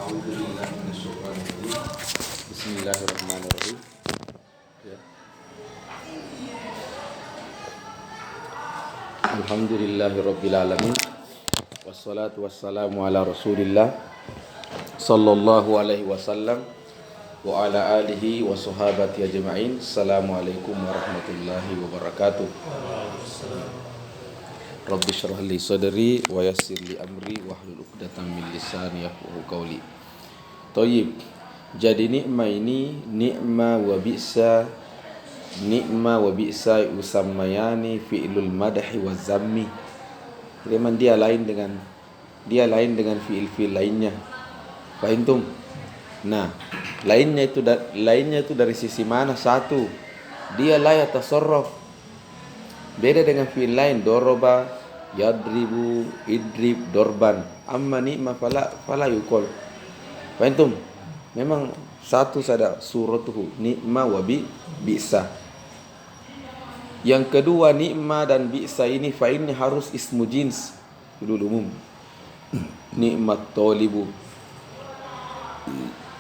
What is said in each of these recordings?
A'udzubillahi minasyaitonir rajim. Bismillahirrahmanirrahim. Ya. Alhamdulillahirabbil alamin. Wassalatu wassalamu ala Rasulillah sallallahu alaihi wasallam wa ala alihi wa sahabati ajma'in. Assalamualaikum warahmatullahi wabarakatuh. Rabbi syrah li sadri wa yassir li amri wahlul 'uqdatam min lisani yafqahu qawli. Thayyib. Jadi nikmah ini nikmah wa bi'sa usammayani fi'lul madhi wa zammi. Memang dia lain dengan fi'il-fi'il lainnya. Fahimtum? Nah, lainnya itu dari sisi mana? Satu, dia la yatasarraf. Beda dengan fi'il lain, doroba, yadribu, idrib, dorban. Amma ni'ma fala yukol. Fahimtum? Memang satu saja suratuhu, ni'ma wa bi'sa. Yang kedua, ni'ma dan bi'sa ini fa'ilnya harus ismu jins, dulu umum. Ni'mat tolibu,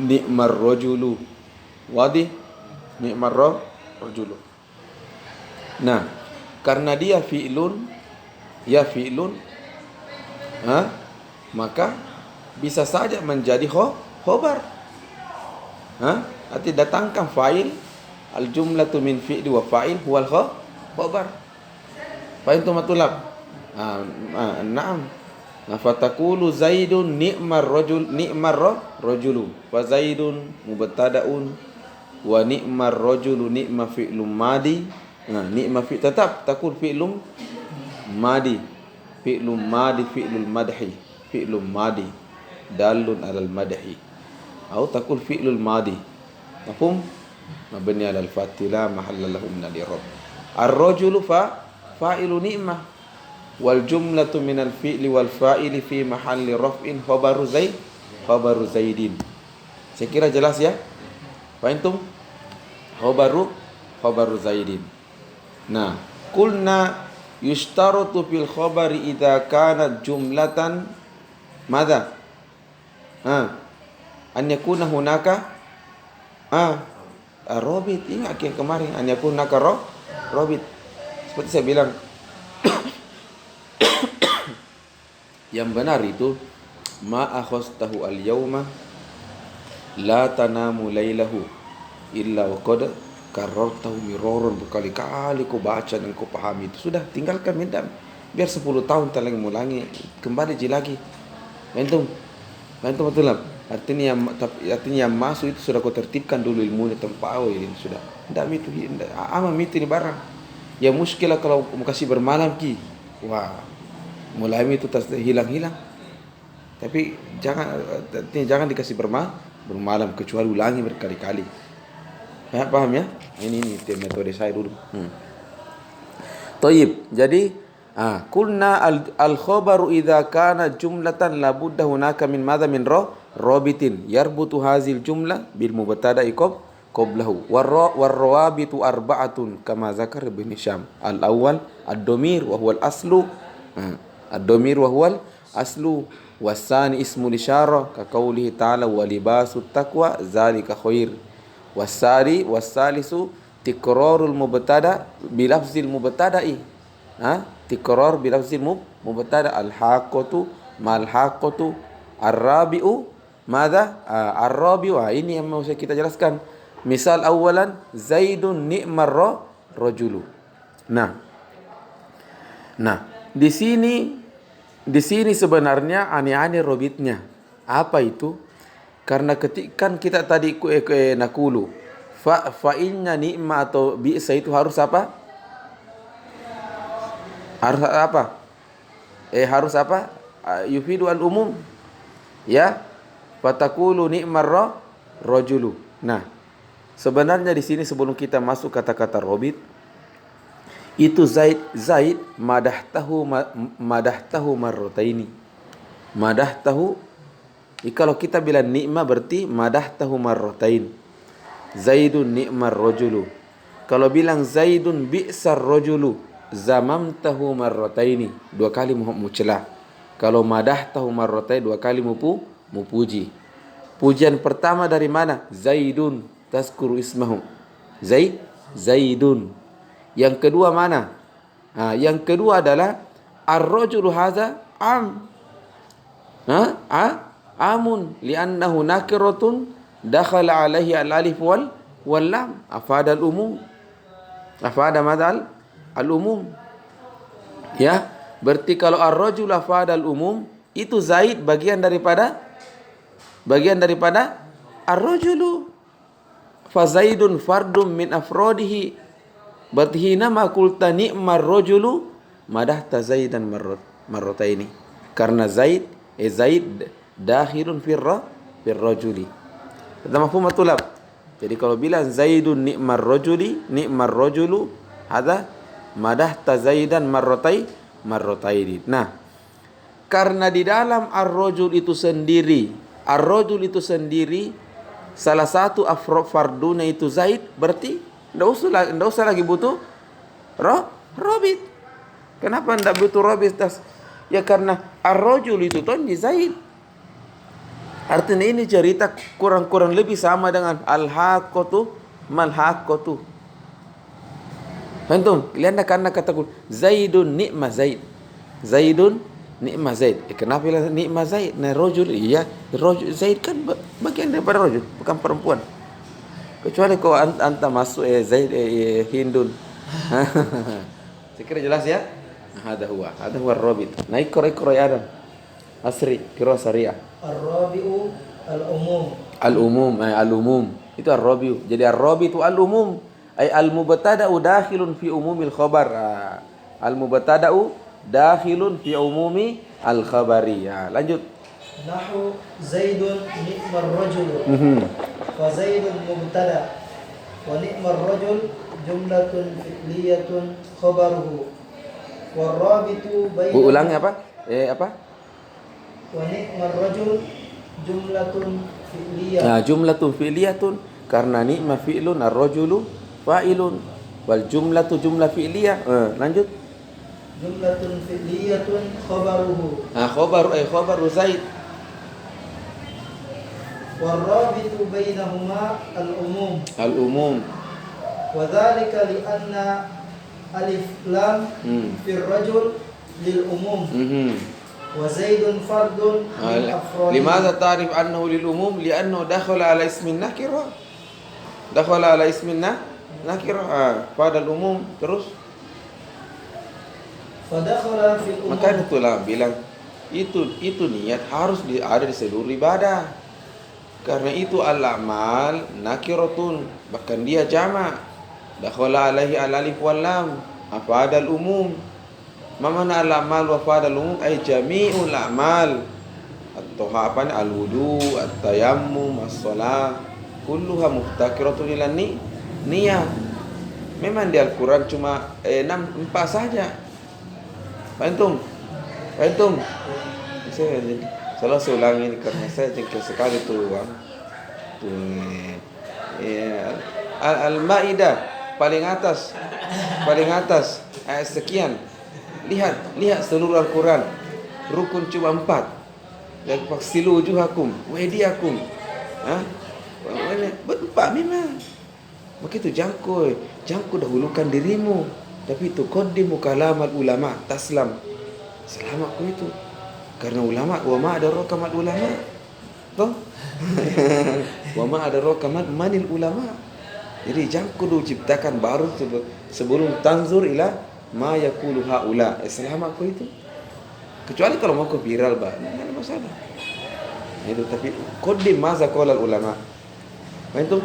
ni'mar rojulu, wadi, ni'mar rojulu. Nah, karena dia fi'lun, maka bisa saja menjadi khobar. Arti datangkan fa'il, al-jumlatu min fi'li wa fa'il huwal khobar. Fa'il itu matulab. Naam. Fatakulu zaidun ni'mar rajulu. Fa zaidun mubtada'un wa ni'mar rajulu ni'ma fi'lum madi. Ni'ma fi tetap takul fi'lum madi. Fi'lum madhi dalun alal madhi. Atau takul fi'lul madi. Mafhum? Mabni alal fatila mahalla lahu min al-i'rab. Ar-rajulu fa'ilu ni'mah wal jumlatu minal fi'li wal fa'ili fi mahalli raf'in khabaru zaidin. Saya kira jelas ya? Fahimtum? Khabaru zaidin. Nah, kulna yushtaratu fil khabari idza kanat jumlatan madza? An yakuna hunaka robit. Ingat yang kemarin, an yakuna hunaka robit. Seperti saya bilang, yang benar itu ma akhastahu al-yawma la tanamu laylahu illa wa qad karartahu mirarun. Berkali-kali kau baca dan kau pahami itu. Sudah, tinggalkan minta. Biar 10 tahun tak lagi mulangi, kembali lagi. Antum betul. Artinya yang masuk itu sudah kau tertibkan dulu ilmunya tempat ini sudah. Tidak itu ini barang. Ya muskilah kalau mau kasih bermalam ki. Wah, mulai itu hilang. Tapi jangan dikasih bermalam kecuali ulangi berkali-kali. Paham ya? Ini metode saya dulu. Thayyib. Jadi kulna al-khabaru idza kana jumlatan la budda hunaka min madza min rabitin yarbutu hazil jumlah bil mubtada'i qablahu war-rawabitu arba'atun kama zakar Ibn Hisham. Al-awwal ad-dhamir wa huwa al-aslu. Ad-dhamir wa huwa al-aslu was-sani ismul isyarah ka qoulihi ta'ala wa libasut taqwa zalika khair. Was-salisu tikrarul mubtada bilafzil mubtada'i. Tikrar bilafzil mubtada al-haqqatu mal-haqqatu ar-rabi'u madza? Ar-rabi'u. Ini yang mau kita jelaskan. Misal awalan zaidun ni'mar rajulu. Nah, di sini sebenarnya aneh-aneh robitnya. Apa itu? Karena ketika kita tadi nakulu fa'ilnya ni'ma atau bi'sa itu harus apa? Harus apa? Yufidu al-umum. Ya. Fatakulu ni'mar rajulu. Nah, sebenarnya di sini sebelum kita masuk kata-kata robit, itu Zaid madahtahu marrataini. Madahtahu, kalau kita bilang ni'mah berarti madahtahu marratain. Zaidun ni'mar rajulu. Kalau bilang Zaidun bi'sar rajulu, zamamtahu marrataini, 2 kali mencela. Kalau madahtahu marratain, 2 kali mupuji. Pujian pertama dari mana? Zaidun tazkuru ismahu. Zaidun. Yang kedua mana? Yang kedua adalah ar-rajulu hadza amun li'annahu nakiratun dakhala alaihi al-alif wal lam afada al-umum. Afada madal al-umum. Ya, berarti kalau ar-rajul afada al-umum, itu Zaid bagian daripada ar-rajulu. Fa Zaidun fardun min afrodihi. Berarti hina ma qulta ni'mar rajulu madahta Zaidan marrataini. Karena Zaid dakhilun fir rajuli. Ada mafhum tulab. Jadi kalau bilang Zaidun ni'mar rajulu hadza madahta Zaidan marrataini. Nah, karena di dalam ar-rajul itu sendiri salah satu farduna itu Zaid, berarti enggak usah lagi butuh robit. Kenapa enggak butuh robit? Ya karena ar-rajul itu tonji Zaid. Artinya ini cerita kurang lebih sama dengan al-haqqatu mal-haqqatu. Antum, lihat karena kata Zaidun ni'ma Zaid. Zaidun ni'ma Zaid. Kenapa bilang ni'ma Zaid? Nah, rajul, iya, rajul Zaid kan bagian daripada rajul, bukan perempuan. Kecuali kau anta masuk Zaid Hindun. Saya kira jelas ya? Hada huwa ar-rabit. Nah, ikra ya Adam. Asri, kira syariah. Ar-rabi'u al-umum. Al-umum. Itu ar-rabi'u. Jadi ar-rabitu al-umum. Ay al-mubtada'u dakhilun fi umumil khabar. Al-mubtada'u dakhilun fi umumi al-khabari. Lanjut. Nahu Zaidun ni'mar rajul. Fa Zaidun mubtada. Wa ni'mar rajul jumlatun fi'liyatun khabaruhu. Warabitu baina. Ulangnya apa? Wa ni'mar rajul jumlatun fi'liyah. Nah, jumlatun fi'liyatun karena ni'ma fi'lun ar-rajulu fa'ilun wal jumlatu jumlah fi'liyah. Lanjut. Jumlatun fi'liyatun khabaruhu. Khabaru Zaid. Warabitu bainahuma Al-umum. Wa dzalika li anna alif lam fi ar-rajul lil umum. Wa Zaidun fardun min afrad. Limadha ta'rif annahu lil umum? Li'annahu dakhala ala ismin nakira. Pada umum terus. Fadakhala fil umum. Maka itulah bilang itu niat harus ada di seluruh ibadah. Karena itu al-amal nakiratun, bahkan dia jamak. Dakhala alaihi al-alif wal lam afada al-umum. Mana al-amal wa fada al-umum ay jami'ul a'mal. Atau al-wudu, at-tayammum, as-shalah, kulluha muftakiratun ila niyah. Memang di Al-Quran cuma 4 saja. Antum. Saya selalu ulangi ini karena saya jengkel sekali tuh. Al-Maidah paling atas ayat sekian. Lihat seluruh Al-Quran. Rukun cuma 4. Dan faksilu wujuhakum wa aydiyakum. Berempat memang. Begitu jangkau dahulukan dirimu. Tapi itu qaddimu kalamal ulama taslam. Selamat kau itu. Karena ulama, wa ma adraka mal ulama. Toh? Wa ma adraka manil ulama. Jadi jangkau diciptakan baru sebelum tanzur ila ma yaqulu haula. Selamat kau itu. Kecuali kalau mau ke viral, enggak ada masalah. Itu tapi qaddim maza qala ulama. Itu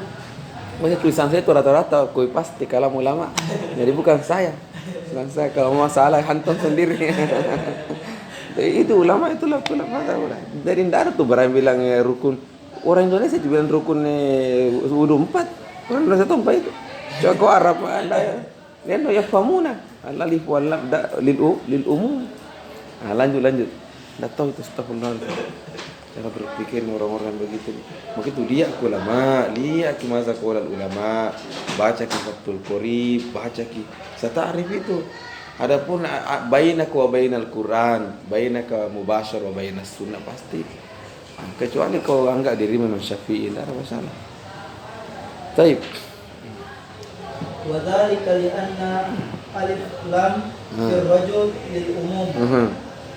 banyak tulisan saya itu rata-rata koi pasti kalam ulama. Jadi bukan saya. Kalau masalah hantam sendiri. Itu ulama itulah ulama. Dari ndara tuh berani bilang rukun. Orang Indonesia juga bilang rukun wudu 4. Orang Indonesia tuh 4 itu. Coba kau Arab Anda ya. Lihat ya famuna. Alif wal lam lil umum. Lanjut. Nggak tahu itu astagfirullah. Cara berpikir orang-orang begitu. Begitu dia ulama, lihat kimaza qaulal ulama, baca ki Fathul Qorib, baca ki sata'rif itu. Adapun bainaka wa bainal Quran, bainaka mubasyar wa bainas sunnah pasti Kecuali kau anggap dirimu Imam Syafi'i, tidak ada masalah. Taib. وذلك لأن ألف لام في الرجل للعموم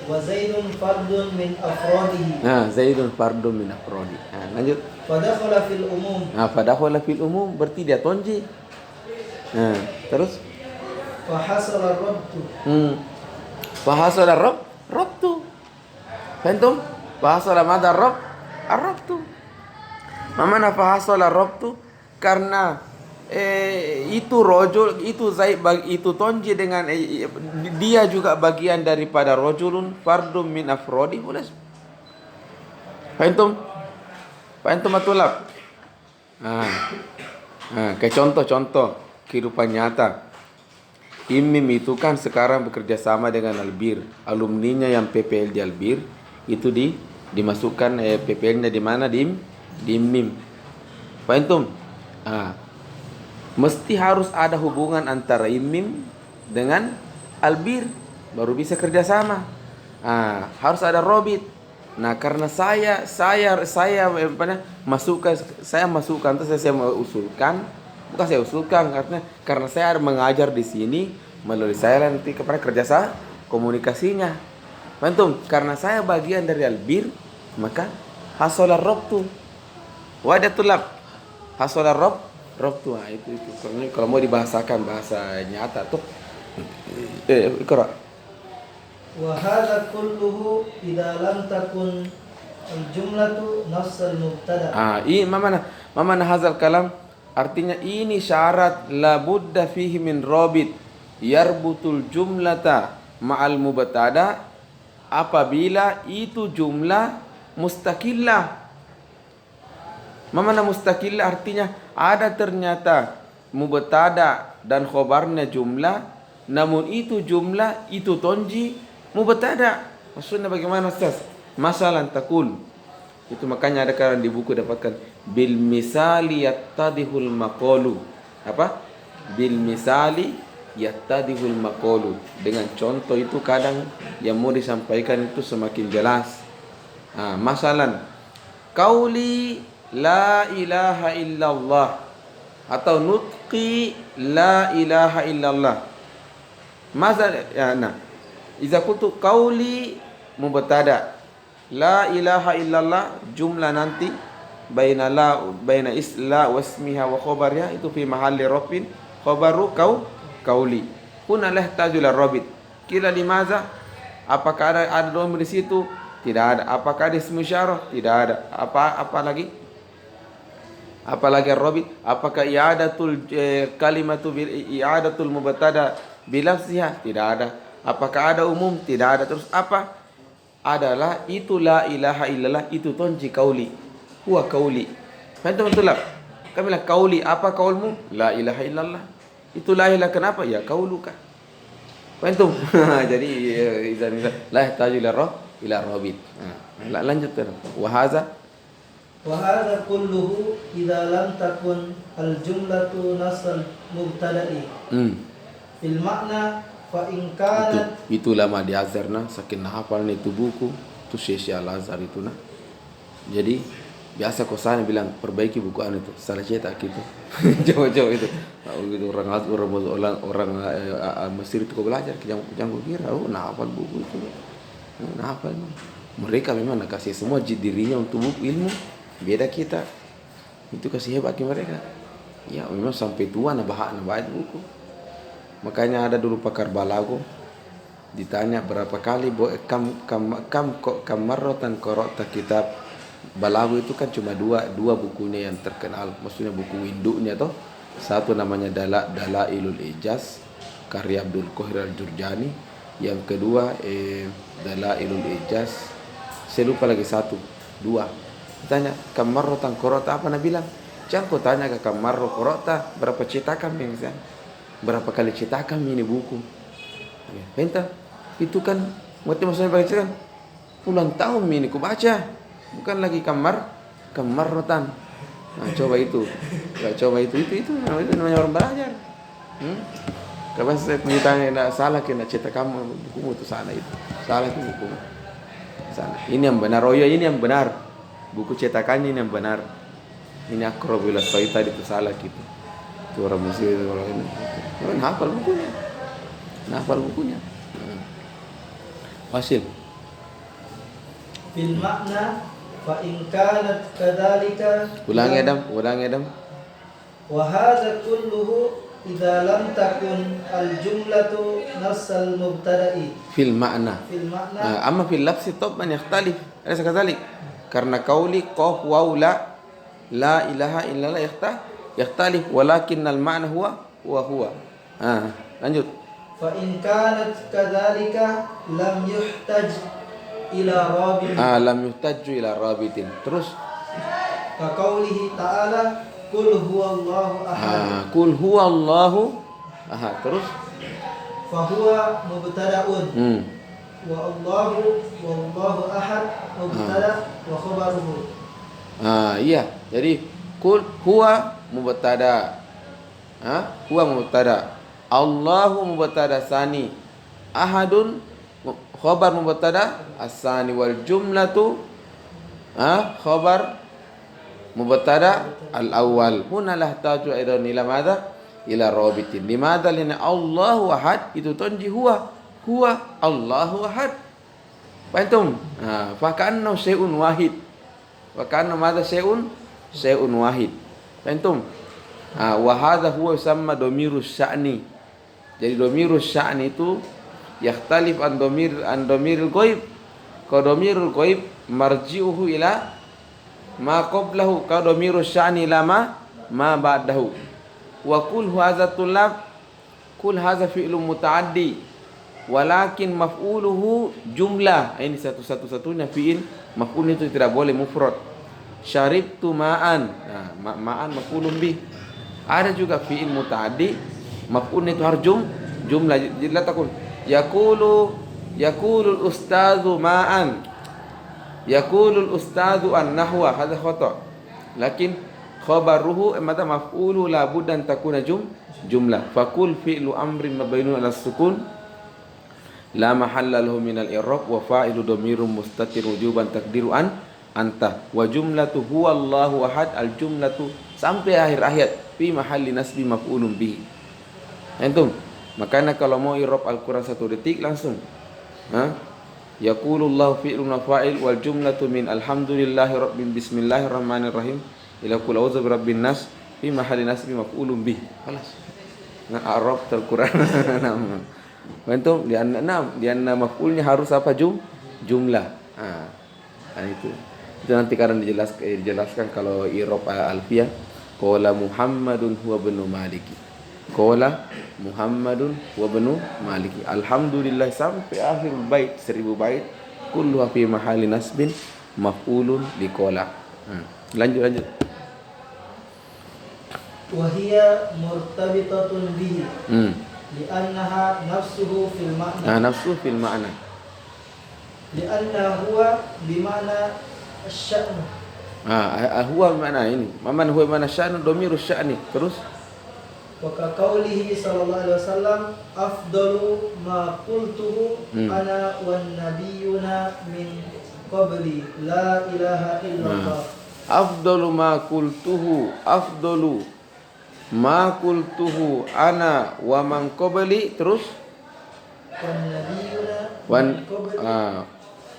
وزيد فرد من أفراده. Zaidun fardun min afrodi. Lanjut. فدخل في العموم. Fadakhala fil umum berarti dia tonji. Terus فحصل الربط. Fahasala rabtu. Faham? Fahasala madha rabtu. Mana fahasala rabtu? Karena itu rojul, itu Zaid, itu tonji dengan dia juga bagian daripada rojulun fardum min afrodi. Boleh. Faham? Matulab. Kayak contoh kehidupan nyata. IMIM itu kan sekarang bekerja sama dengan Albir. Alumninya yang PPL di Albir itu dimasukkan PPL-nya di mana? Di IMIM. Faham? Mesti harus ada hubungan antara IMIM dengan Albir baru bisa kerjasama. Harus ada robit. Nah, karena saya masukkan terus saya usulkan, bukan saya usulkan karena saya mengajar di sini, melalui saya nanti kepada kerjasama komunikasinya. Paham? Karena saya bagian dari Albir, maka hasolar robtu wadatulab hasolar robtu. Itu kalau mau dibahasakan bahasa nyata tuh ikra. Wa hadza kulluhu idza lam takun al-jumlatu nafs al-mubtada. Mana hazal kalam, artinya ini syarat la budda fihi min rabit yarbutul jumlata ma'al mubtada, apabila itu jumlah mustaqillah. Mana mustaqillah artinya ada ternyata mubtada dan khobarnya jumlah, namun itu jumlah itu tonji mubtada. Maksudnya bagaimana Ustaz? Masalan takul. Itu makanya ada kan di buku dapatkan bil misali yattadihul maqalu. Apa? Bil misali yattadihul maqalu. Dengan contoh itu kadang yang mau disampaikan itu semakin jelas. Masalan qauli la ilaha illallah atau nutqi la ilaha illallah. Iza qultu qauli mubtada, la ilaha illallah jumlah nanti baina isla wasmiha wa khabariha itu fi mahalli rafin khabaru qauli. Huna la yahtaju ila rabit. Kila limaza? Apakah ada dhamir di situ? Tidak ada. Apakah ada ismu isyarah? Tidak ada. Apa lagi? Apalagi rabit? Apakah i'adatul kalimatu bil i'adatul mubtada bilafziha? Tidak ada. Apakah ada umum? Tidak ada. Terus apa? Adalah itu la ilaha illallah itu tonji kauli. Huwa kauli. Faham betul? Kami bilang kauli, apa kaulmu? La ilaha illallah. Itu la ilaha, kenapa? Ya kauluka. Faham? Jadi izan la yahtaju ila rabit. Lanjut terus. Wa hadza kulluhu idza lam takun al-jumlatu nasal mubtada'i. Fil makna fa in kanat itu lama di Azharna saking hafal itu buku itu Syekh Al-Azhar itu nah. Jadi biasa kosan bilang perbaiki buku itu salah cetak gitu. Coba itu. Orang Mesir itu kau belajar jangan kira hafal buku itu. Hafal. Mereka memang nak kasih semua dirinya untuk buku ilmu. Beda kita. Itu kasih hebat mereka. Ya memang sampai tua nak baca buku. Makanya ada dulu pakar balago ditanya berapa kali kam marratan qara'ta kitab balago. Itu kan cuma dua bukunya yang terkenal, maksudnya buku induknya toh. Satu namanya Dalailul Ijaz karya Abdul Qahir Al-Jurjani, yang kedua Dalailul Ijaz saya lupa lagi dua. Tanya kam marratan qara'ta, apa Nabi bilang? Jangan kau tanya ke kam marro qara'ta berapa cetakan misalnya. Berapa kali cetakan ini buku? Entah. Itu kan maksudnya baca kan puluhan tahun ini ku baca. Bukan lagi kamar rotan. Coba itu. Itu namanya orang belajar. Kapan saya ditanya salah kena cetak kamu bukumu itu sana itu. Salah itu buku. Sana. Ini yang benar. Oh ya ini yang benar. buku cetakannya ini yang benar. Ini Aqrabul Sahih tadi itu salah gitu. Itu orang muslim itu orang ini. Cuman hafal bukunya. Hafal bukunya. Hasil. Fil makna fa in kanat kadzalika. Ulangi Adam. Wa hadza kulluhu idza lam takun al jumlatu nafsal mubtada'i. Fil makna. Amma fil lafzi طبعا يختلف. أليس كذلك؟ Karena kauli qaf waw la ilaha illallah يختلف ولكن المعنى هو. Lanjut. Fa in kanat kadzalika lam yuhtaj ila rabit. Lam yuhtaju ila rabitin. Terus ka qaulihi ta'ala qul huwallahu ahad. Qul huwallahu ahad. Terus fa huwa mubtada'un. Wa Allahu wallahu ahad mubtada wa khabaruhu. Iya. Jadi qul huwa mubtada. Huwa mubtada. Allahu mubtada sani. Ahadun khabar mubtada as-sani wal jumlatu khabar mubtada al-awwal. Huna lahtaju aidan ila madza? Ila rabitin. Limadha? Lana Allahu ahad itu tunji huwa Allahu ahad. Faham? Fa ka'annahu syai'un wahid. Wa ka'anna madza syai'un wahid. Faham? Wa hadha huwa yusamma dhamirus sya'ni. Jadi dhamirus sya'ni itu yakhtalif an dhamiril ghaib. Ka dhamirul ghaib marji'uhu ila ma qablahu, ka dhamirus sya'ni ila ma ba'dahu. Wa qul hadza tulab, qul hadza fi'lun muta'addi walakin maf'uluhu jumlah. Ini satu-satunya fi'il maf'ul itu tidak boleh mufrad. Syaribtu ma'an. Ma'an maf'ulun bih. Ada juga fi'il muta'addi maf'ul itu harus jumlah. Jadi la takun yaqulul ustadzu ma'an, yaqulul ustadzu an-nahwa, hadha khata. Lakin khabaruhu mata maf'ulu la budda an takuna jumlah. Faqul fi'lu amrin mabniun 'ala sukun la mahalla lahu min al-i'rab wa fa'ilu dhamirun mustatir wujuban taqdiru anta wa jumlatu huwa Allahu ahad. Al-jumlatu sampai akhir ayat fi mahalli nasbi maf'ulun bihi. Antum, makanya kalau mau i'rab Al-Quran 1 detik langsung. Yaqulullahu fi'lun wa fa'il wal jumlatu min alhamdulillahi rabbil bismillahirrahmanirrahim ila qul a'udzu birabbin nas fi mahalli nasbi maf'ulun bih. Khalas. I'rab Al-Quran. Antum, di anna maf'ulnya harus apa? Jumlah. Itu nanti karena dijelaskan kalau i'rab alfiyah. Qala Muhammadun huwa ibnu Maliki. Qala Muhammadun wa ibnu Maliki. Alhamdulillah sampai akhir bait 1000 bait kulluha fi mahalli nasbin maf'ulun li qala. Lanjut. Wa hiya murtabitatun bihi. Li'annaha nafsuhu fil ma'na. Nafsuhu fil ma'na. Li'anna huwa bima'na asy-sya'n. Huwa mana ini? Maman huwa mana sya'nu dhamirus sya'ni. Terus wa ka qaulihi sallallahu alaihi wasallam afdalu ma qultuhu ana wan nabiyyuna min qabli la ilaha illallah. Afdalu ma qultuhu ana wa man qabli. Terus wan nabiyyuna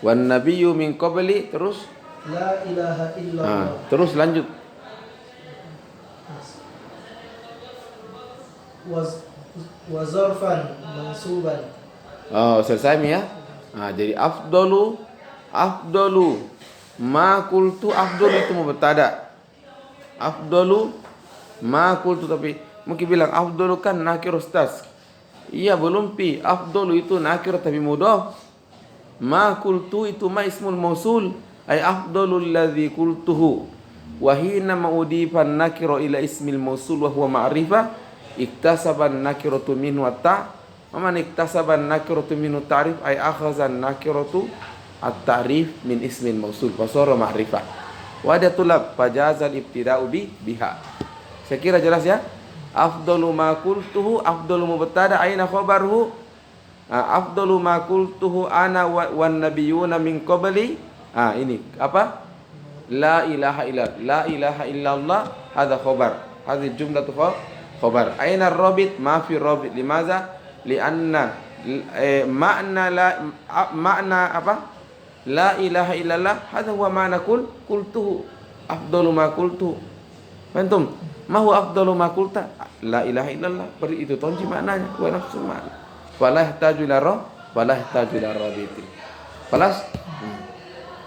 wan nabiyyu min qabli. Terus la ilaha illallah. Terus lanjut. wa zarfan mansuban. Selesai ya. Jadi afdalu ma qultu. Afdalu itu mubtada. Afdalu ma qultu, tapi mungkin bilang afdalu kan nakir ustaz. Iya, belum pi. Afdalu itu nakir tapi mudhaf. Ma qultu itu ma ismul mausul, ay afdalul ladzi qultuhu. Wa hina ma'udifan nakiru ila ismil mausul wa huwa ma'rifah. Iktasaban nakiratu minhu at-ta'. Maman iktasaban nakiratu minhu ta'rif ay akhazan nakiratu at-ta'rif min ismil mausul fasara ma'rifah. Wa ada tulab fajazal ibtida'u biha. Saya kira jelas ya. Afdalu ma qultuhu, afdalu mubtada, aina khabaruhu? Afdalu ma qultuhu ana wan nabiyyuna min qabli. Ini apa? la ilaha illallah hadza khabar. Hadhihi jumlatu khabar. Aina ar-rabit? Ma fi rabit. Limadza? Lianna makna apa? La ilaha illallah hadza huwa ma'na qultuhu afdalu ma qultu. Antum, ma huwa afdalu ma qulta? La ilaha illallah. Beri itu tonji maknanya, wa nafsu makna. Wala yahtaju ila rabiti. Kelas.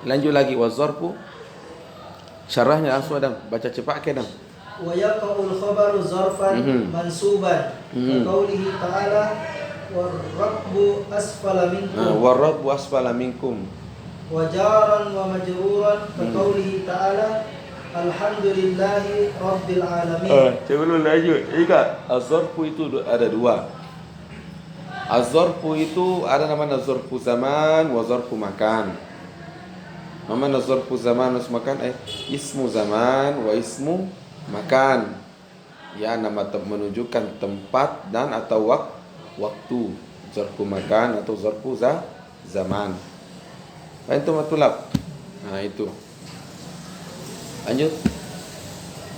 Lanjut lagi wazarfu. Syarahnya langsung Adam, baca cepat ke Adam. Wa yaqa'ul khabaru zarfan mansuban. Qaulihi ta'ala war-rabbu asfala minkum. Wa jaran wa majruran qaulihi ta'ala alhamdulillahi rabbil alamin. Sebelum lanjut, ingat az-zarfu itu ada dua. Az-zarfu itu ada namanya zarfu zaman wa zarfu makan. Namanya zarfu zaman wa makan ismu zaman wa ismu makan. Ya, nama menunjukkan tempat dan atau waktu. Zarfu makan atau zarfu zaman. Itu matulab. Nah, itu. Lanjut.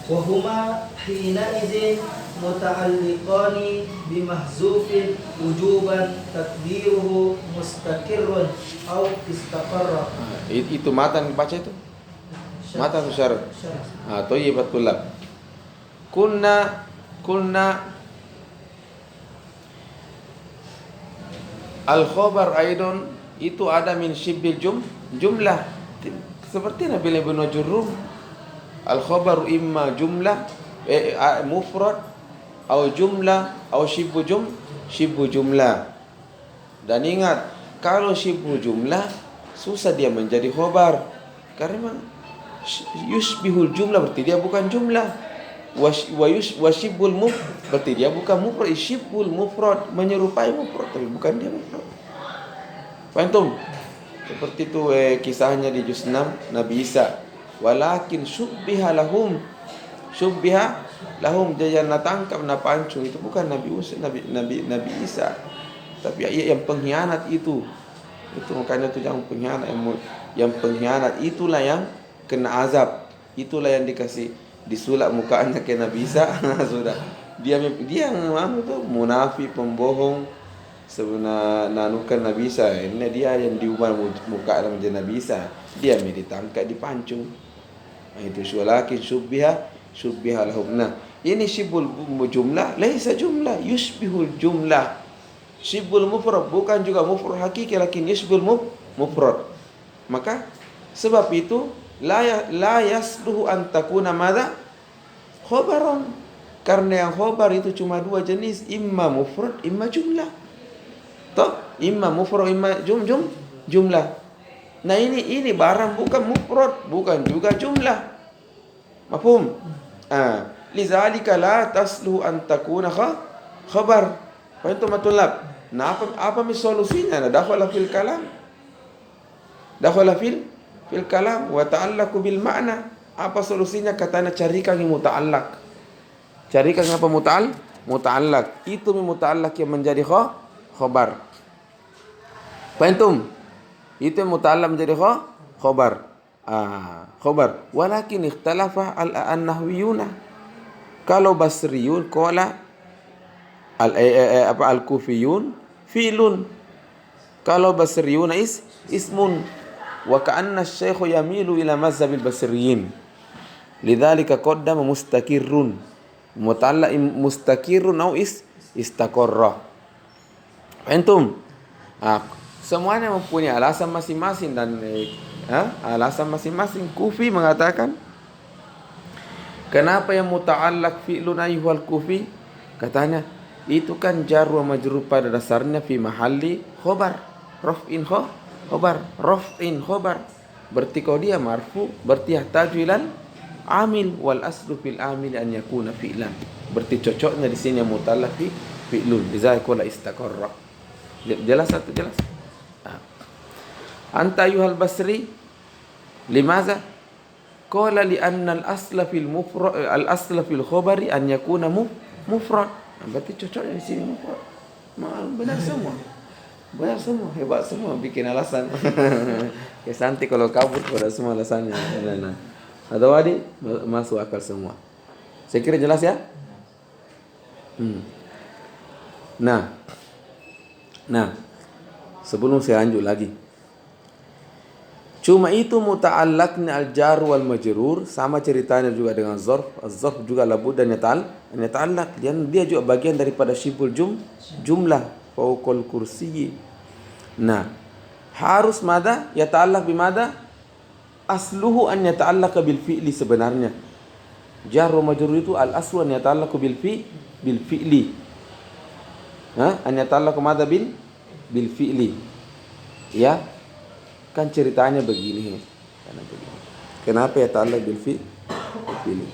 Wa huma hina idzin muta'alliqani bimahzufin wujuban takdiruhu mustaqirrun aw istaqarra. Itu matan baca itu. Matan syarat. Thayyibat tulab. Kunna al-khabar aidon itu ada min shibbil jumlah. Seperti Nabi Ibn Jurrum. Al-khabaru imma jumlah mufrad atau jumlah atau shibbu jumlah. Dan ingat, kalau shibbu jumlah susah dia menjadi khabar. Karena yushbihul jumlah berarti dia bukan jumlah. Wa shibbul berarti dia bukan mufrad. Shibbul mufrad menyerupai mufrad tapi bukan dia mufrad. Paham? Seperti itu kisahnya di juz 6 Nabi Isa. Walakin syubbiha lahum dia nak tangkap nak pancung itu bukan Nabi Isa, tapi yang pengkhianat itu makanya itu jangan pengkhianat. Yang pengkhianat itulah yang kena azab, itulah yang dikasih disulap mukanya ke Nabi Isa. Sudah dia memang itu munafik, pembohong. Sebenarnya nanukan Nabi Isa ini dia yang diubah muka menjadi Nabi Isa, dia ditangkap dipancung. Itu syulakin syubbiha lahum. Nah, ini syibul jumlah laisa jumlah, yushbihul jumlah. Syibul mufrad bukan juga mufrad hakiki, lakin yushbihul mufrad. Maka sebab itu la yasluhu an takuna madza khabaron. Karena yang khabar itu cuma dua jenis, imma mufrad imma jumlah. Imma mufrad imma jumlah. Nah, ini barang bukan mufrad, bukan juga jumlah. Mafhum? Lizalika la tasluhu an takuna khabar. Fa itu matulab. Nah, apa solusinya? Dakhala fil kalam. Dakhala fil kalam wa ta'allaqu bil ma'na. Apa solusinya? Katanya carikan yang muta'allaq. Carikan apa muta'allaq. Itu muta'allaq yang menjadi khabar. Paham? Itu muta'allaq menjadi khabar. Khabar. Walakin ikhtalafa an-nahwiyuna. Kalau basriyun qala al-kufiyun fi'lun. Kalau basriyun ismun. Wa ka'anna asy-syaikh yamilu ila mazhabil basriyin. Lidzalika qaddama mustaqirrun. Muta'allaq mustaqirrun au istaqarra. Antum? Semuanya mempunyai alasan masing-masing dan alasan masing-masing. Kufi mengatakan, kenapa yang muta'allaq fi'lun ayyuhal kufi? Katanya, itu kan jar wa majrur pada dasarnya fi mahalli khobar. Raf'in khobar. Berarti kalau dia marfu, berarti yahtaju ilal amil wal aslu fil amil an yakuna fi'lan. Berarti cocoknya di sini yang muta'allaq fi'lun. Lidzalika la istaqarra. Jelas atau jelas? Anta ayuhal basri limaza? Qala li anna al-asla fil khabari an yakuna mufrad. Berarti cocoknya di sini mufrad. Benar semua. Hebat semua bikin alasan. Ya santai kalau kabur pada semua alasannya. Ada wadi masuk akal semua. Saya kira jelas ya. Nah, sebelum saya lanjut lagi, cuma itu muta'allaqnya al-jar wal majrur, sama ceritanya juga dengan zarf. Az-zarf juga labud dan yata'allaq, dia juga bagian daripada syibul jumlah fauqal kursiyyi. Nah, harus mada yata'allaq bimada? Asluhu an yata'allaq bil fi'li sebenarnya. Jar wa majrur itu al-aslu an yata'allaq bil fi'li. An yata'allaq mada bil fi'li. Ya. Kan ceritanya begini. Kenapa yata'allaq bil fi'li?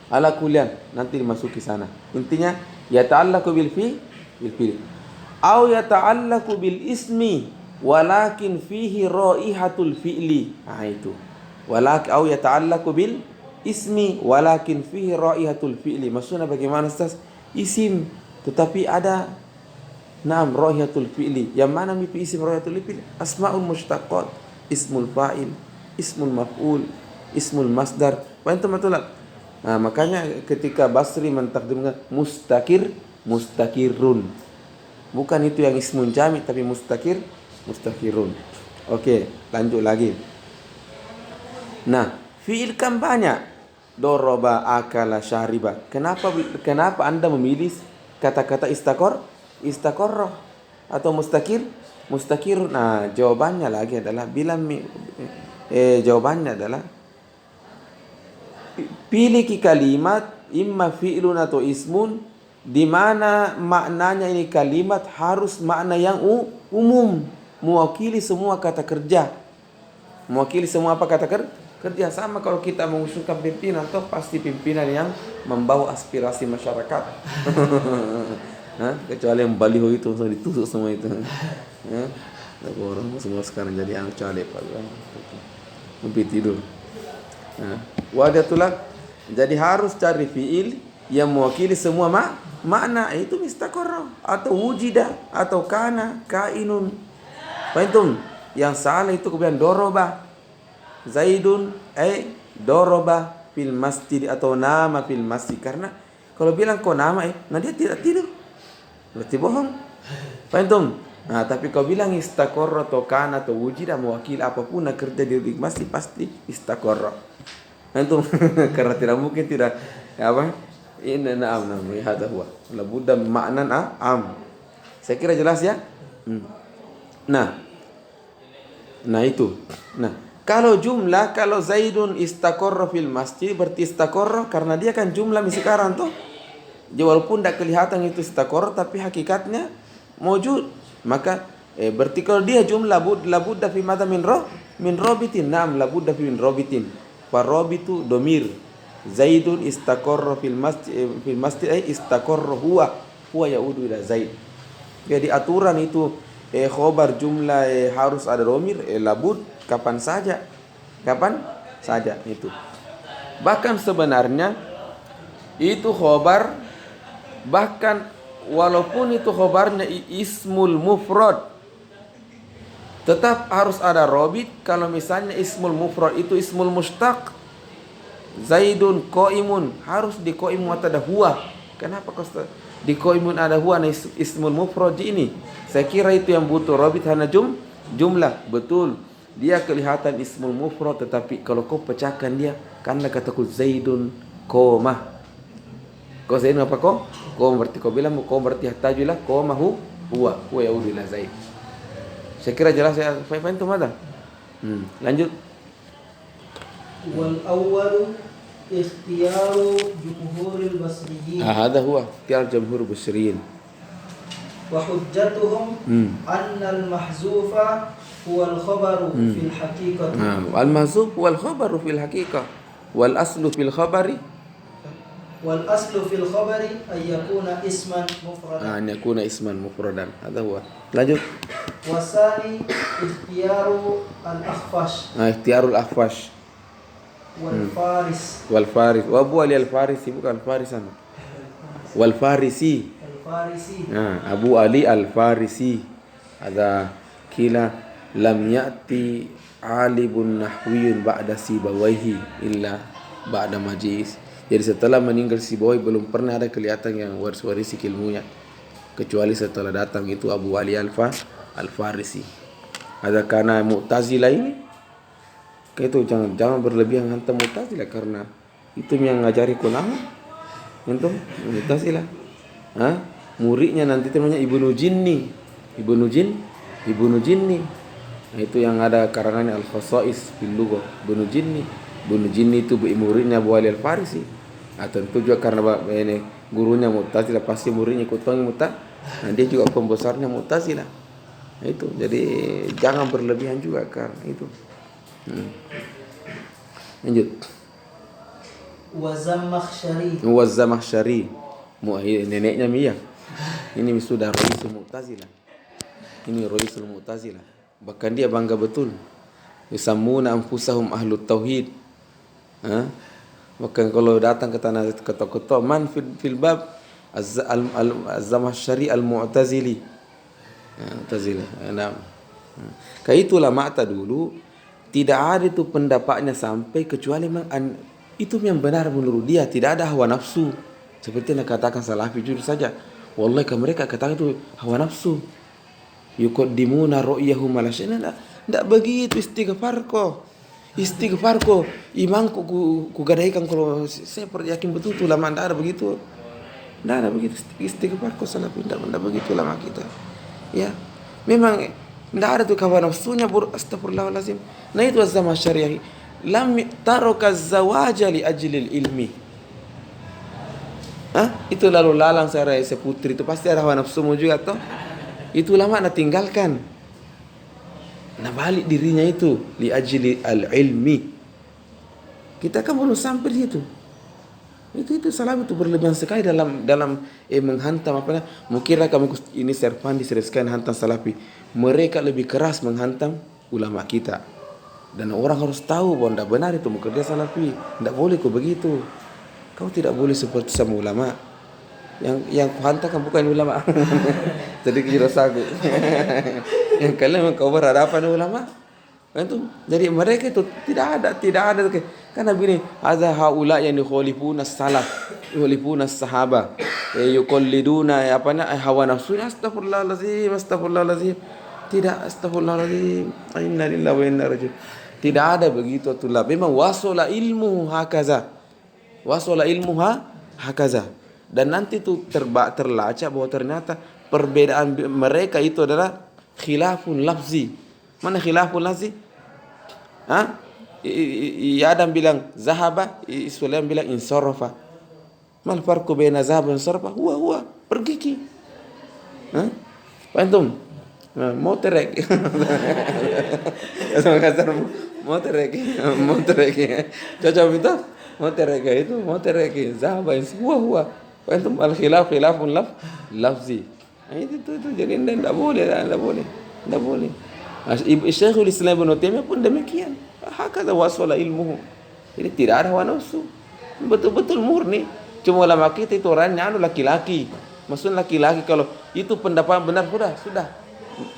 Ala kulian nanti dimasuki sana. Intinya yata'allaq bil fi'li. Au yata'allaqu bil ismi walakin fihi raihatul fi'li. Nah itu. Au yata'allaqu bil ismi walakin fihi raihatul fi'li. Maksudnya bagaimana Ustaz? Isim tetapi ada raihatul fi'li. Yang mana mipi isim raihatul fi'li? Asmaul mushtaqat, ismul fa'il, ismul maf'ul, ismul masdar. Paham betul? Nah, makanya ketika Basri mentakdimkan mustakirun. Bukan itu yang ismun jami, tapi mustakirun. Oke, lanjut lagi. Nah, fi'il kan banyak. Doroba, akala, syariba. Kenapa Anda memilih kata-kata istakorroh atau mustakirun? Nah, jawabannya lagi adalah jawabannya adalah pilih kalimat imma fi'lun atau ismun, di mana maknanya ini kalimat harus makna yang umum, mewakili semua kata kerja. Mewakili semua apa kata kerja. Sama kalau kita mengusulkan pimpinan, toh pasti pimpinan yang membawa aspirasi masyarakat. Kecuali yang baliho itu langsung ditusuk semua itu. Orang semua sekarang jadi anak calep, mimpi tidur. Wadatulah. Jadi harus cari fiil yang mewakili semua makna, itu mustaqarrah atau wujida atau kana kainun. Paham? Yang salah itu kemudian doroba Zaidun doroba fil masjid atau nama fil masjid. Karena kalau bilang kau nama nah dia tidak tidur, berarti bohong. Paham? Nah, tapi kau bilang istaqarra atau kana atau wujida mewakili apapun yang kerja di masjid pasti istaqarra. Paham? Karena tidak mungkin tidak ini hada huwa labudda ma'nan am. Saya kira jelas ya. Nah itu. Nah, kalau jumlah, kalau Zaidun istaqarra fil masjid, berarti istaqarra karena dia kan jumlah sekarang tuh. Walaupun tidak kelihatan itu istaqarra, tapi hakikatnya mawjud. Maka berarti kalau dia jumlah labudda fi madha min rabitin. Naam, labudda fi min rabitin. Farabitu domir. Zaidun istaqarra fil masjid istaqarra huwa yaudu ila Zaid. Jadi aturan itu khobar jumlah harus ada domir labud kapan saja itu. Bahkan sebenarnya itu khobar, bahkan walaupun itu khobarnya ismul mufrad, tetap harus ada robit. Kalau misalnya ismul mufrad itu ismul mushtaq, Zaidun qaimun, harus di qaimun ada huwa. Kenapa di qaimun ada huwa ismul mufrad ini? Saya kira itu yang butuh robit hanya jumlah. Betul, dia kelihatan ismul mufrad, tetapi kalau kau pecahkan dia, karena kataku Zaidun qomah. Kau Zaidun apa kau? Kau berarti kau bilang kau berarti hatajulah qomahu huwa yaudillah Zaid. Saya kira jelas ya. Faham itu mana? Lanjut. Wal awwalu ikhtiyaru jumhuril basriyin. Hada huwa ikhtiyar jumhur basriyin. Wa hujjatuhum anna al mahzufa huwa al khabaru fil haqiqati. Al mahzuf huwa al khabaru fil haqiqah. Wal aslu fil khabari ay yakuna isman mufradan. An yakuna isman mufradan. Hada huwa. Lanjut. Wasani ikhtiyaru al akhfash. Ikhtiyarul akhfash. Wal faris. Wa abu ali al farisi, bukan farisan. Wal farisi. Abu ali al farisi. Ada kila lam ya'ti alibun nahwiyun ba'da Sibawaihi illa ba'da majis. Jadi setelah meninggal Sibawaihi belum pernah ada kelihatan yang waris-warisi ilmunya kecuali setelah datang itu Abu Ali Al-Farisi. Ada karena Mu'tazilah ini, itu jangan berlebihan hantam Mu'tazilah karena itu yang ngajari kunama. Itu Mu'tazilah. Muridnya nanti namanya Ibnu Jinni. Nah, itu yang ada karangannya Al-Khasais fil Lughah. Ibnu Jinni itu muridnya Abu Ali Al-Farisi. Tentu juga karena ini gurunya Mu'tazilah, pasti muridnya ikut Mu'tazilah. Nah, dia juga pembesarnya Mu'tazilah. Nah, itu jadi jangan berlebihan juga karena itu. Lanjut. Wazamakhsyari. Neneknya Mia. Ini sudah Raisul Mu'tazilah. Bahkan dia bangga betul. Yusammuna anfusahum ahlut tauhid. Bahkan kalau datang ke tanah ketok-ketok man fil bab Az-Zamakhsyari Al-Mu'tazili. Mu'tazilah. Kayak itulah mata dulu tidak ada itu pendapatnya sampai kecuali memang itu yang benar menurut dia, tidak ada hawa nafsu. Seperti yang katakan Salafi jujur saja. Wallahi mereka katakan itu hawa nafsu. Yuqaddimuna ru'yahum ala syai'in. Tidak begitu istighfar ko. Imanku ku gadaikan kalau saya yakin betul lama tidak ada begitu. Tidak ada begitu istighfar ko Salafi, tidak begitu lama kita. Ya, memang tidak ada tuh hawa nafsunya astagfirullahalazim. Nah itu Az-Zamakhsyari. Lam taraka zawaja li ajlil ilmi. Itu lalu lalang saya seputri itu pasti ada hawa nafsumu juga toh. Itu lama nak tinggalkan. Nah balik dirinya itu li ajli al-ilmi. Kita kan belum sampai di situ. Itu salah itu berlebihan sekali dalam menghantam apa namanya. Mungkin kami ini Serpandi sekali hantam Salafi. Mereka lebih keras menghantam ulama kita. Dan orang harus tahu bahwa tidak benar itu bekerja Salafi. Tidak boleh kok begitu. Kau tidak boleh seperti sama ulama. Yang hantam kan bukan ulama. Jadi kira sagu. Yang kalian kau berhadapan ulama. Itu jadi mereka itu tidak ada karena begini hadza haula yang yukhalifuna salaf yukhalifuna sahaba yuqalliduna hawa nafsu. Astagfirullahalazim tidak astagfirullahalazim inna lillahi wa inna ilaihi raji'un. Tidak ada begitu tulab. Memang wasala ilmu hakaza dan nanti itu terlacak bahwa ternyata perbedaan mereka itu adalah khilafun lafzi. Mana khilafun lafzi? Adam bilang zahaba, Sulaiman bilang insarafa. Mal farqu baina zahaba wa insarafa? Huwa pergi. Antum mau terek. Sama kasar mau terek. Cocok itu mau terek zahaba huwa. Antum al khilafun lafzi. Itu jadi tidak boleh. Syekhul Islam Ibnu Taimiyah pun demikian. Hakadha wasala ilmuhu. Jadi tidak ada hawa nafsu. Betul-betul murni. Cuma ulama kita itu orangnya laki-laki. Maksudnya laki-laki kalau itu pendapat benar sudah.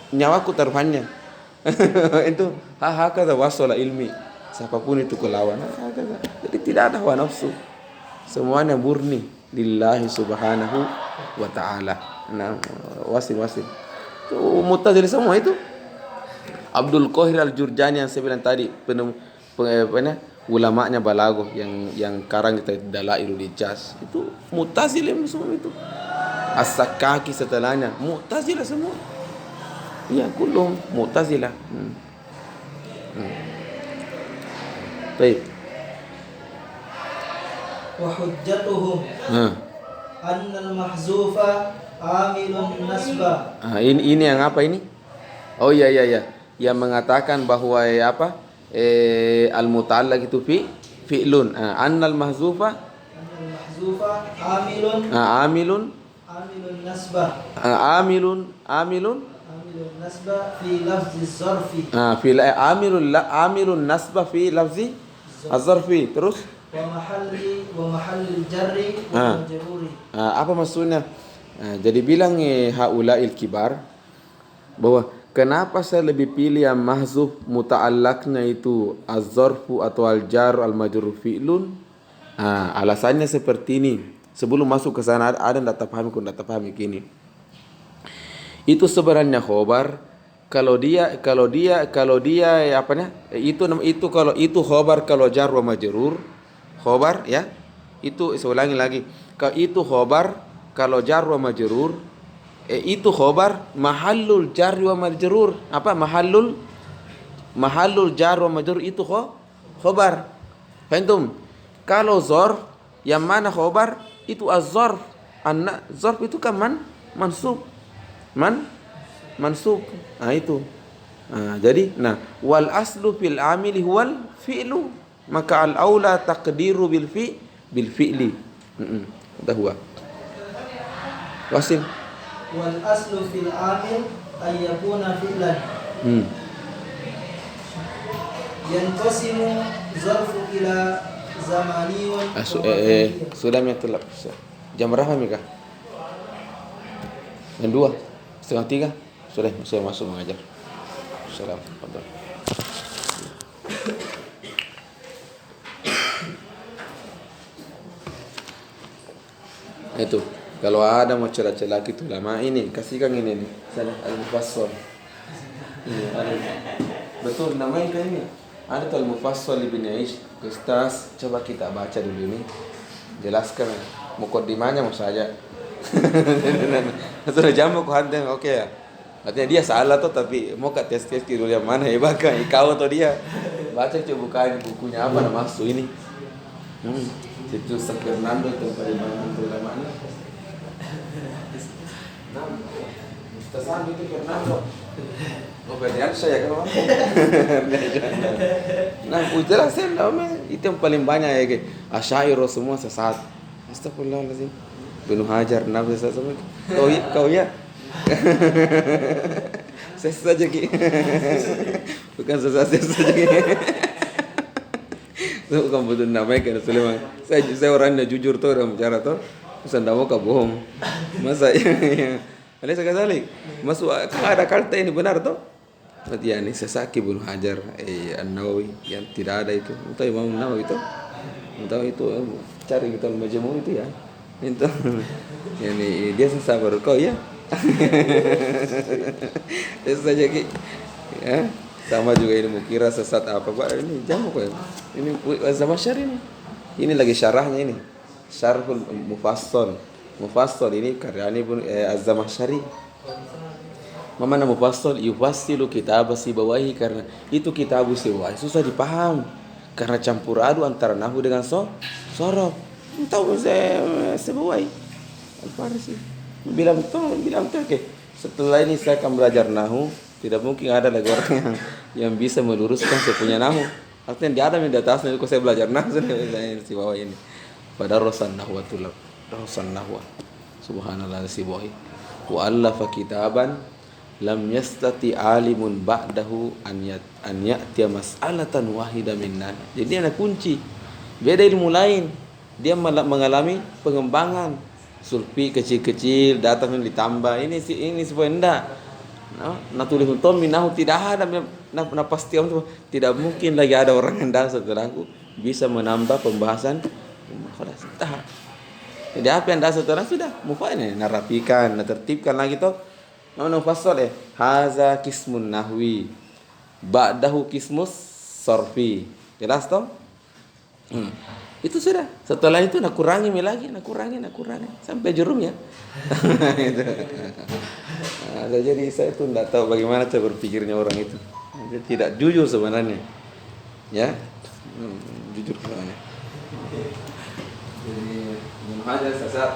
Nyawaku taruhannya. Itu hakadha wasala ilmi. Siapapun itu kelawan. Jadi tidak ada hawa nafsu. Semuanya murni lillahi subhanahu wa ta'ala. Nah, wasil. Itu Mu'tazilah semua itu. Abdul Qahir Al-Jurjani yang saya bilang tadi ulamanya balaghah yang karang kita Dalailul Ijaz itu Mu'tazilah semua itu. As-Sakaki setelahnya Mu'tazilah semua. Ya, kullum Mu'tazilah. Baik. Wa hujjatuhum annal mahzufa amilun nasba. Ini yang apa ini? Oh iya. Yang mengatakan bahwa al-muta'allaq itu fi'lun. Annal mahzufa amilun nasba. Amilun nasba fi lafzi zarfi. Amilun nasba fi lafzi az-zarfi. Terus wa mahalli jarri wa majruri. Apa maksudnya? Jadi bilang haula'il kibar bahwa kenapa saya lebih pilih yang mahzuf muta'allaqnya itu az-zarfu atau al-jar al-majrur fi'lun? Alasannya seperti ini. Sebelum masuk ke sana ada yang tak pahami, tak pahami gini. Itu sebenarnya khobar. Kalau dia apa nih? Kalau itu khobar kalau jar wa majrur, khobar ya. Itu saya ulangi lagi. Kalau itu khobar kalau jar wa majrur, itu khobar mahallul jar wa majrur. Apa mahallul jar wa majrur itu khobar. Faham? Kalau zorf yang mana khobar itu az-zarf. Zarf itu kan mansub. Mansub. Itu. Jadi wal aslu fil amili huwal fi'lu. Maka al aula taqdiru bil fi'li. Itu huwa. Wasim. Wal aslu fil amil ay yakuna fi'lan. Yanqasimu zarfu ila zamaniyun. Sudah metulap. Jam berapa Mika? Jam 2:30. Sudah saya masuk mengajar. Assalamualaikum. Itu kalau ada mau celah-celah gitu lama ini kasihkan ini nih salah al-mufassal ini ada betul namanya kan ini ada tuh al-mufassal Ibn Aish Ustaz, coba kita baca dulu ini jelaskan mukaddimahnya mau saja sudah jam mau hantam oke ya artinya dia salah tuh tapi mau ke tes dulu yang mana ya bahkan kau atau dia baca coba bukain bukunya apa nama masuk ini itu San Fernando itu paling ulama nih. Ustaz itu Fernando. Obedian saya kan. Ujelasin namanya itu yang paling banyak ya ke Asy'ari semua sesat. Astagfirullahalazim. Ibnu Hajar Nabi sama kau ya. Sesat saja ki. Bukan sesat saja ki. Itu bukan betul namanya kan Sulaiman. Saya orangnya jujur tuh dalam bicara tuh. Saya tidak mau bohong. Masa ya. Ada sekali. Masuk ada kata ini benar tuh. Berarti ini sesaki Ibnu Hajar An-Nawawi yang tidak ada itu. Entah Imam Nawawi itu. Entah itu cari kita Al-Majmu' itu ya. Itu. Yani dia sabar kau ya. Itu saja ki. Ya. Sama juga ini mukira sesat apa Pak ini jamu kok ini Az-Zamakhsyari ini lagi syarahnya ini Syarhul Mufassal ini karya ini pun Az-Zamakhsyari mana Mufassal yufassilu kitab Sibawahi karena itu kitab Sibawahi susah dipaham karena campur aduk antara nahwu dengan sorof tahu saya Sibawahi Al-Farisi bilang tuh oke setelah ini saya akan belajar nahwu tidak mungkin ada lagi orang yang bisa meluruskan saya punya nahwu. Artinya dia ada di atasnya itu saya belajar nahwu saya si bawah ini. Pada rosan nahwatul rosan nahwa. Subhanallah si bawah. Wa allafa kitaban lam yastati alimun ba'dahu an ya'tiya mas'alatan wahida minna. Jadi ada kunci. Beda ilmu lain. Dia mengalami pengembangan. Sulfi kecil-kecil datang ditambah ini sebenarnya enggak. Nah tulis untuk minahu tidak ada pasti tidak mungkin lagi ada orang yang datang setelahku bisa menambah pembahasan jadi apa yang datang setelah sudah mufa'in narapikan tertibkan lagi toh mufassal haza kismun nahwi ba'dahu kismus sarfi jelas toh itu sudah setelah itu nak kurangi sampai jurumnya itu. Jadi saya tuh tidak tahu bagaimana cara berpikirnya orang itu dia tidak jujur sebenarnya ya jujur sebenarnya jadi menghadap sesat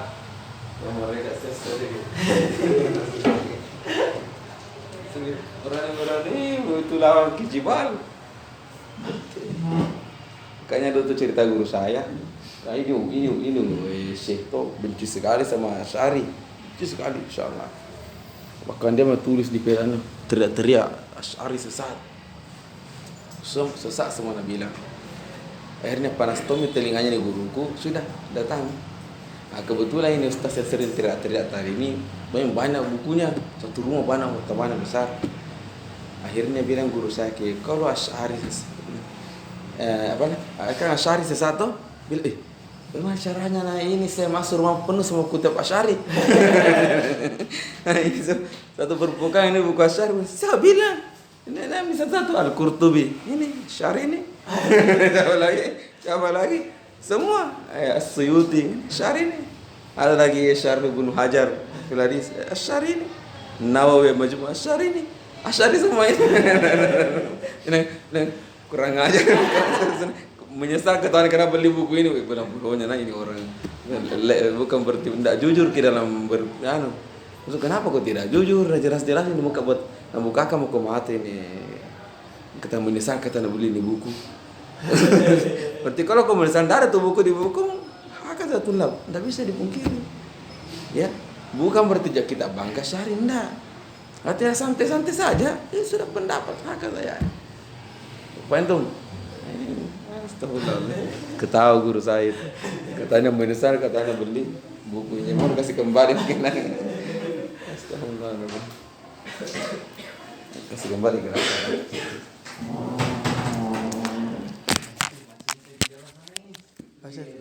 yang mereka sesat orang itu lawan kijibal kayaknya itu cerita guru saya nah ini Syekh tuh benci sekali sama Asy'ari benci sekali insyaallah bahkan dia menulis di pedana teriak-teriak Asy'ari sesat semua bilang akhirnya panas tomi telinganya nih guruku sudah datang kebetulan ini ustaz yang sering teriak-teriak tadi ini banyak bukunya satu rumah banyak besar Akhirnya bilang guru saya kalau Asy'ari kan Asy'ari sesuatu bilang bagaimana caranya? Nah ini saya masuk rumah penuh semua kutub Asy'ari. Nah, ini satu perpukaan ini buku Asy'ari. Saya bilang ini misalnya satu Al-Qurtubi ini Asy'ari ini. Siapa lagi? Semua As-Suyuti Asy'ari ini. Ada lagi Syarh Ibnu Hajar fil hadis Asy'ari ini. Nawawi Majmu' Asy'ari ini. Asy'ari semua ini. Ini kurang aja. Menyesal ketahuan kenapa beli buku ini. Bilang bodohnya nah ini orang bukan berarti tidak jujur ke dalam maksud kenapa kok tidak jujur? Jelas-jelas ini muka buat buka kamu kok mati ini. Kita menyesal kita beli ini buku. Berarti kalau kamu menyesal ada tuh buku di buku hak ada tulab, tidak bisa dipungkiri. Ya, bukan berarti kita bangga syari enggak. Artinya santai-santai saja, ini sudah pendapat hak saya. Pantung. Astagfirullah. Ketawa guru saya itu. Katanya menyesal, katanya beli bukunya mau kasih kembali mungkin lagi. Astagfirullah. Kasih kembali ke Asy'ari.